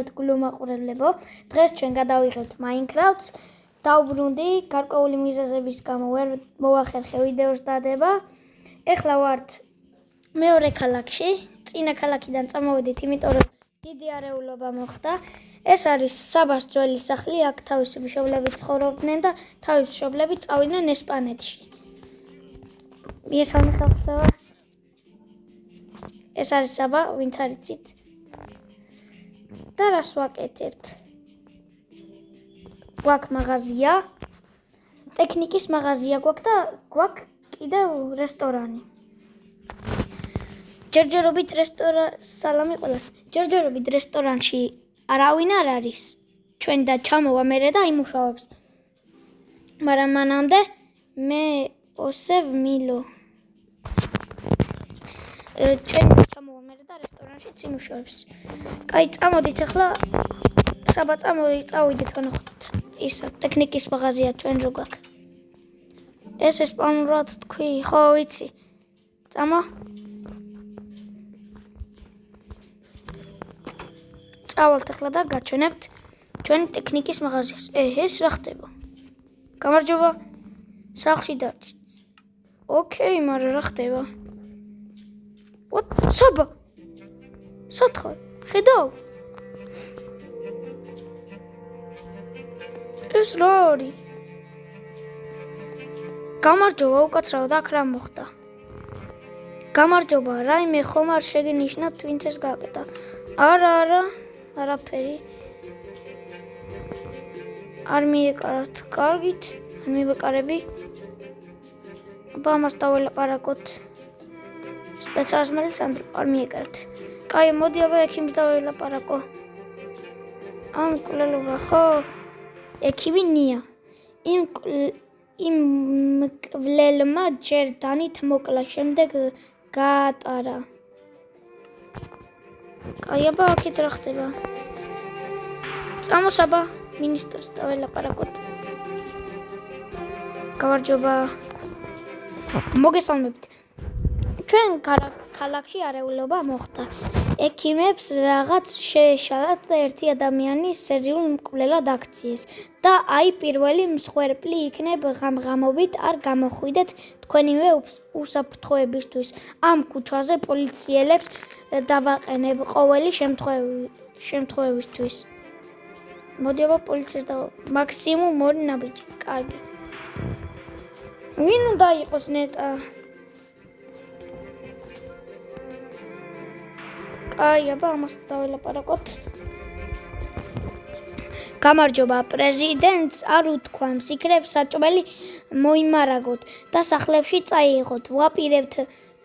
მოგესალმებით გულმოყურებლებო. დღეს ჩვენ გადავიღებთ Minecraft-ს. დავბრუნდი, გარკვეული მიზეზების გამო ვერ მოვახერხე ვიდეოს დადება. ეხლა ვართ მეორე ქალაქში. წინა ქალაქიდან წამოვედით, იმიტომ რომ დიდი არეულობა მოხდა. ეს არის საბას ძველი სახლი, აქ თავისი მშობლები ცხოვრობდნენ და თავისი მშობლები წავიდნენ ესპანეთში. მესამე სახლსა ეს არის საბა, ვინც არ იცით. და რას ვაკეთებთ? გვაქვს მაღაზია, ტექნიკის მაღაზია გვაქვს და გვაქვს კიდევ რესტორანი. ჯერჯერობით სალამი ყველას. ჯერჯერობით რესტორანში არავინ არ არის. ჩვენ და ჩამოვა მერე და იმუშავებს. მაგრამ მანამდე მე ოსევ მილო. ჩვენ ჩამოვა მერე და რესტორანში იმუშავებს. კაი, წამოდით ახლა საბა წავიდეთ ვნახოთ. ისა ტექნიკის მაღაზია ჩვენ რო გვაქვს. ეს ესპანურად თქვი, ხო ვიცი. წამო. წავალთ ახლა და გაჩვენებთ ჩვენი ტექნიკის მაღაზიას. ეს რა ხდება? გამარჯობა. სახლში დარჩით. ოკეი, მაგრამ რა ხდება? საბა. სათხარ. ხედავ. ეს რა არის? გამარჯობა, უკაცრავად, აქ რა მოხდა? გამარჯობა, რაიმე ხომ არ შეგენიშნათ ვინც ეს გააკეთა? არა, არაფერი. არ მიეკარათ, კარგით, არ მივეკარები. აბა ამას დაველაპარაკოთ. სპეციალისტს არ მიეკარათ. კაი, მოდი აბა ექიმს დაველაპარაკო. ამ მკვლელობა, ხო? ექიმი ნია. იმ მკვლელმა ჯერ დანით მოკლა, შემდეგ გაატარა. კაი, აბა აქეთ რა ხდება? წამო საბა, მინისტრს დაველაპარაკოთ. გამარჯობა. მოგესალმებით. ჩვენ ქალაქში არეულობა მოხდა. ექიმებს რაღაც შეეშალათ და ერთი ადამიანი სერიულ მკვლელად აქციეს. და აი პირველი მსხვერპლი იქნებ ღამღამობით არ გამოხვიდეთ თქვენივე უსაფრთხოებისთვის. ამ ქუჩაზე პოლიციელებს დავაყენებ ყოველი შემთხვევისთვის. მოდი აბა პოლიციას მაქსიმუმ 2 ნაბიჯი. კარგი. ვინ უნდა იყოს ნეტა? კაი, აბა ამას დაველაპარაკოთ. გამარჯობა, პრეზიდენტს არ უთქვამს, იქნებ საჭმელი მოიმარაგოთ და სახლებში წაიღოთ. ვაპირებთ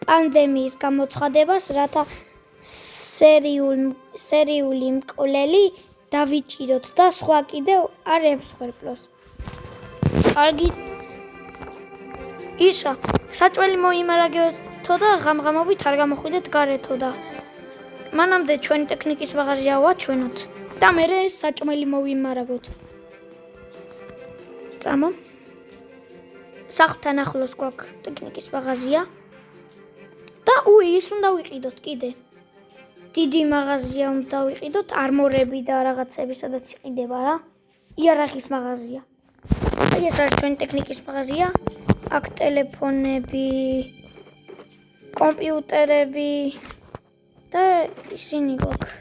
პანდემიის გამოცხადებას, რათა სერიული მკვლელი დავიჭიროთ და სხვა კიდევ არ ემსხვერპლოს. კარგი. ისა, საჭმელი მოიმარაგეთო და ღამღამობით არ გამოხვიდეთ გარეთო და მანამდე ჩვენი ტექნიკის მაღაზია ვაჩვენოთ და მერე საჭმელი მოვიმარაგოთ. წამო. სახლთან ახლოს გვაქვს ტექნიკის მაღაზია. და ის უნდა ვიყიდოთ კიდე. დიდი მაღაზია უნდა ვიყიდოთ, არმორები და რაღაცები სადაც იყიდება რა. იარაღის მაღაზია. აი ეს არის ჩვენი ტექნიკის მაღაზია. აქ ტელეფონები, კომპიუტერები და ისინი გვაქვს.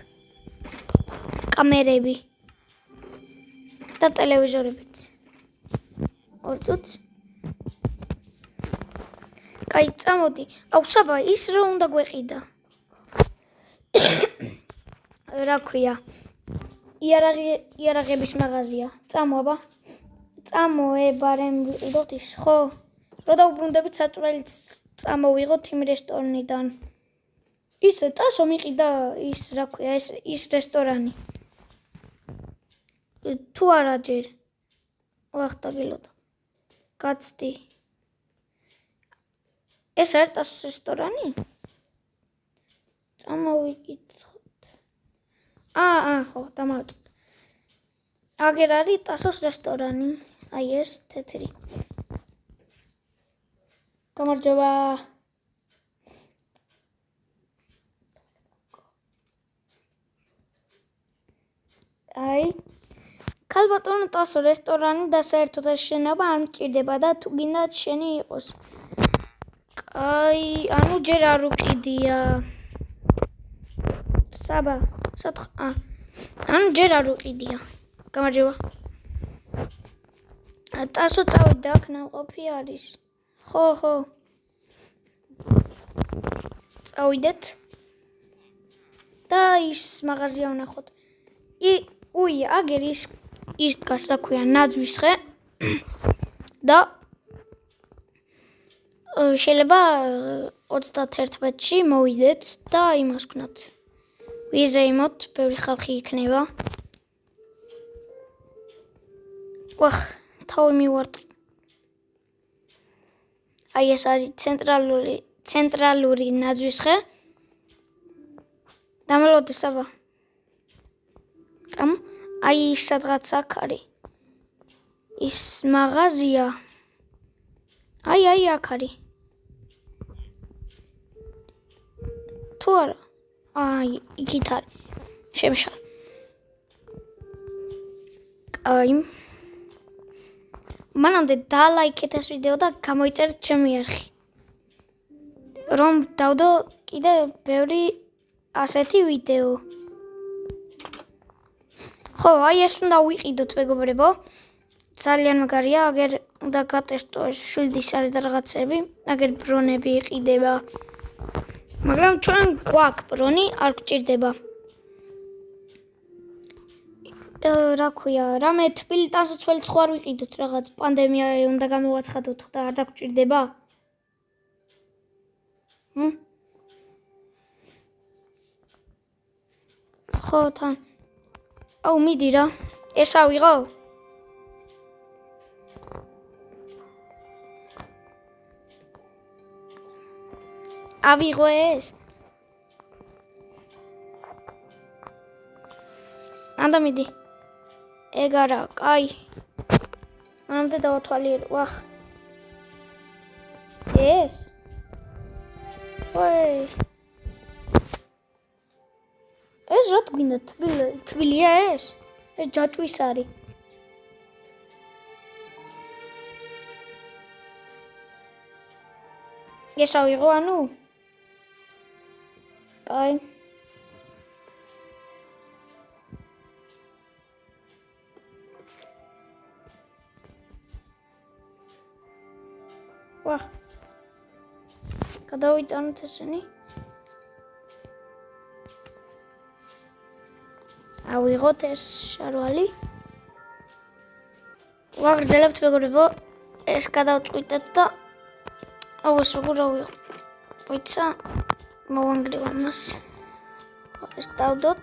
კამერები და ტელევიზორებიც. ორწუთს. კაი, წამოდი. აუ საბა, ის რა უნდა გვეყიდა? რა ქვია? იარაღების მაღაზია. წამო აბა. წამო, ბარემ ვიყიდოთ ის, ხო? რო დაუბრუნდებით საჭმელიც წამოვიღოთ იმ რესტორნიდან. ის ტასო მიყიდა ის რა ქვია, ის რესტორანი. თუ არა ჯერ. ვახტაგილოდა. კაცდი. ეს არის ტასოს რესტორანი? წამოვიკითხოთ. ხო, დამავიწყეთ. აგერ არის ტასოს რესტორანი. აი ეს თეთრი. გამარჯობა. კაი. ქალბატონო ტასო რესტორანი და საერთოდ ეს შენობა არ მჭირდება და თუ გინდათ შენი იყოს. კაი, ანუ ჯერ არ უყიდია. საბა, ანუ ჯერ არ უყიდია. გამარჯობა. ტასო წავიდა აქ ნამყოფი არის. ხო. წავიდეთ. და ის მაღაზია ვნახოთ. აგერ ის დგას რა ქვია ნაძვის ხე და შეიძლება 31-ში მოვიდეთ და იმას ვქნათ. ვიზეიმოთ, ბევრი ხალხი იქნება. თავი მივარტყი. აი ეს არის ცენტრალური ნაძვის ხე. დამალოდე საბა. აი სადღაც აქ არის. ის მაღაზია. აი აქ არის. თუ არა. იქით არის. შემშალ. კაი. მანამდე დალაიქეთ ეს ვიდეო და გამოიწერეთ ჩემი არხი. რომ დავდო კიდე ბევრი ასეთი ვიდეო. ხო, აი ეს უნდა ვიყიდოთ მეგობრებო. ძალიან მაგარია, აგერ უნდა გატესტო ეს შვილდის არის და რაღაცები, აგერ ბრონები იყიდება. მაგრამ ჩვენ გვაქვს ბრონი, არ გვჭირდება. რა ქვია, რამე თბილი ტანსაცმელიც ხო არ ვიყიდოთ რაღაც პანდემია უნდა გამოვაცხადოთ და არ დაგჭირდება? ხო, თან. მიდი რა. ეს ავიღო? ავიღო ეს? ანდა მიდი. ეგ არა, კაი. მანამდე დავათვალიერო, ეს? ეს რა თქინდა თბილია ეს? ეს ჯაჭვის არის. ეს ავიღო ანუ? კაი. გადავიტანოთ ესენი. ავიღოთ ეს შარვალი. ვაგრძელებთ მეგობრებო. ეს გადავწყვიტეთ და ეს როგორ ავიღო. ვიცა მოვანგრევ ამას. ეს დავდოთ.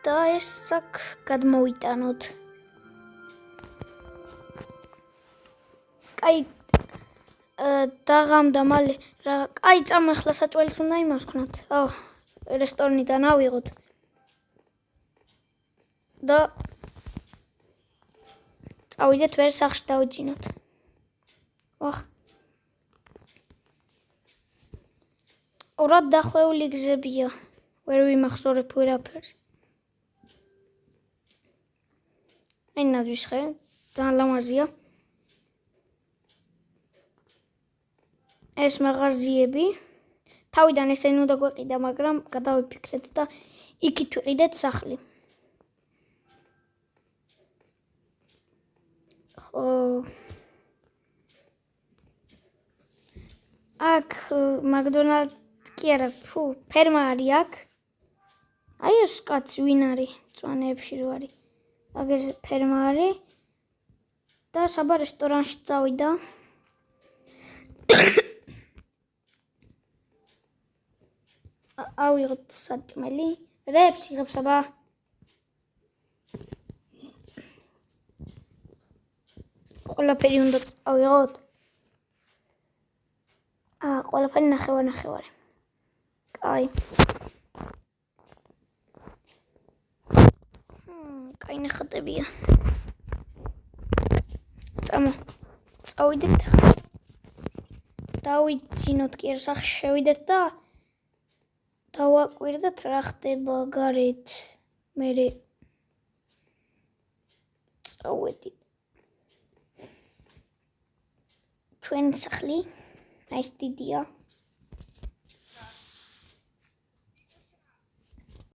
და ეს აქ გადმოვიტანოთ. კაი დაღამდა მალე რა. კაი წამახლა საჭველის უნდა იმას ვქნათ. რესტორნიდან ავიღოთ. და წავიდეთ ვერ სახლში დავიძინოთ. ორად დახვეული გზებია. ვერ ვიმახსოვრებ ვერაფერს. აი ნაძვის ხე, ძალიან ლამაზია. ეს მაღაზიები. თავიდან ესენი უნდა გვეყიდა, მაგრამ გადავიფიქრეთ და იქით ვიყიდეთ სახლი. აქ მაკდონალდ კი არა, ფერმა არის აქ. აი ეს კაცი ვინ არის? მწვანეებში რო არის. აგერ ფერმა არის და საბა რესტორანში წავიდა. ავიღოთ საჭმელი. რებს იღებს აბა. ყველაფერი უნდა ავიღოთ. ყველაფერი ნახევარი. კაი. კაი ნახატებია. წავიდეთ. დავიძინოთ კი არ სახლში შევიდეთ და დავაკვირდეთ რა ხდება გარეთ. მე წავედით. ჩვენი სახლი ეს დიდია.